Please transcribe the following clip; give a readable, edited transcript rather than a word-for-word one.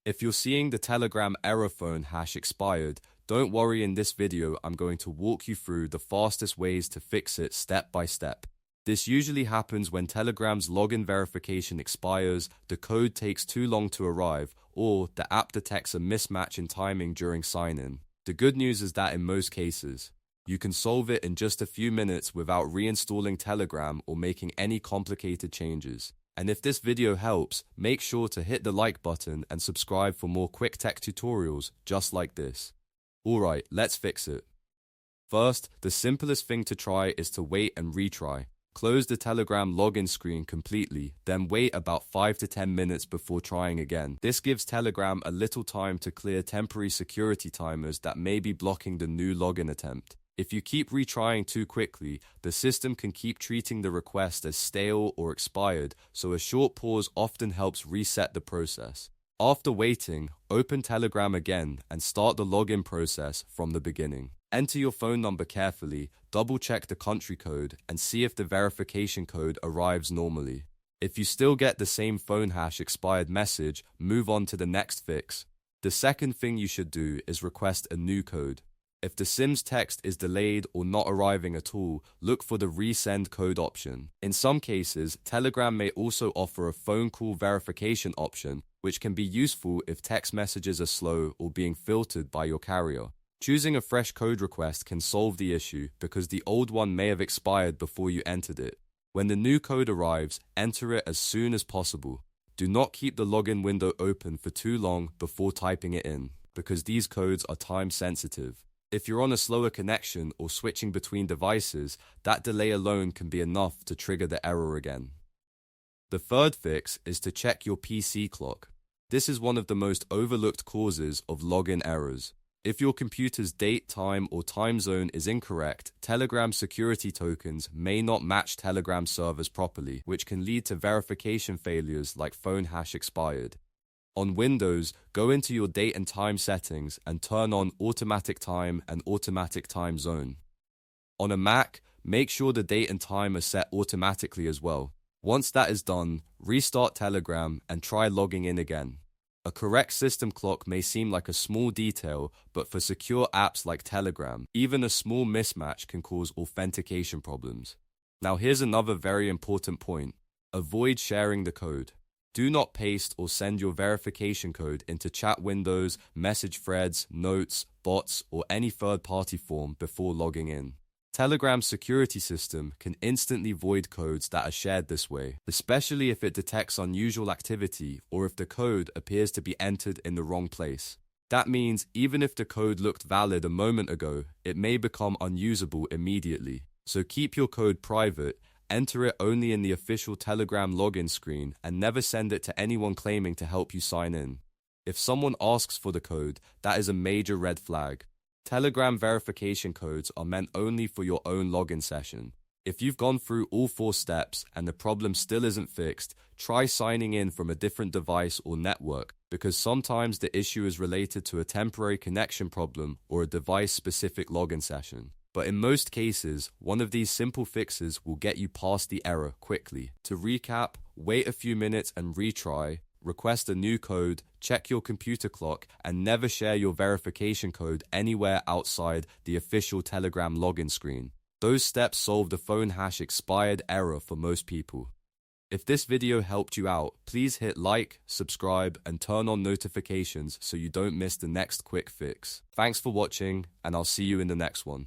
If you're seeing the Telegram error phone hash expired, don't worry, in this video I'm going to walk you through the fastest ways to fix it step by step. This usually happens when Telegram's login verification expires, the code takes too long to arrive, or the app detects a mismatch in timing during sign-in. The good news is that in most cases, you can solve it in just a few minutes without reinstalling Telegram or making any complicated changes. And if this video helps, make sure to hit the like button and subscribe for more quick tech tutorials just like this. Alright, let's fix it. First, the simplest thing to try is to wait and retry. Close the Telegram login screen completely, then wait about 5 to 10 minutes before trying again. This gives Telegram a little time to clear temporary security timers that may be blocking the new login attempt. If you keep retrying too quickly, the system can keep treating the request as stale or expired, so a short pause often helps reset the process. After waiting, open Telegram again and start the login process from the beginning. Enter your phone number carefully, double-check the country code, and see if the verification code arrives normally. If you still get the same phone hash expired message, move on to the next fix. The second thing you should do is request a new code. If the SIM's text is delayed or not arriving at all, look for the Resend code option. In some cases, Telegram may also offer a phone call verification option, which can be useful if text messages are slow or being filtered by your carrier. Choosing a fresh code request can solve the issue because the old one may have expired before you entered it. When the new code arrives, enter it as soon as possible. Do not keep the login window open for too long before typing it in, because these codes are time sensitive. If you're on a slower connection or switching between devices, that delay alone can be enough to trigger the error again. The third fix is to check your PC clock. This is one of the most overlooked causes of login errors. If your computer's date, time, or time zone is incorrect, Telegram security tokens may not match Telegram servers properly, which can lead to verification failures like phone hash expired. On Windows, go into your date and time settings and turn on automatic time and automatic time zone. On a Mac, make sure the date and time are set automatically as well. Once that is done, restart Telegram and try logging in again. A correct system clock may seem like a small detail, but for secure apps like Telegram, even a small mismatch can cause authentication problems. Now here's another very important point. Avoid sharing the code. Do not paste or send your verification code into chat windows, message threads, notes, bots, or any third-party form before logging in. Telegram's security system can instantly void codes that are shared this way, especially if it detects unusual activity or if the code appears to be entered in the wrong place. That means even if the code looked valid a moment ago, it may become unusable immediately. So keep your code private. Enter it only in the official Telegram login screen and never send it to anyone claiming to help you sign in. If someone asks for the code, that is a major red flag. Telegram verification codes are meant only for your own login session. If you've gone through all 4 steps and the problem still isn't fixed, try signing in from a different device or network, because sometimes the issue is related to a temporary connection problem or a device-specific login session. But in most cases, one of these simple fixes will get you past the error quickly. To recap, wait a few minutes and retry, request a new code, check your computer clock, and never share your verification code anywhere outside the official Telegram login screen. Those steps solve the phone hash expired error for most people. If this video helped you out, please hit like, subscribe, and turn on notifications so you don't miss the next quick fix. Thanks for watching, and I'll see you in the next one.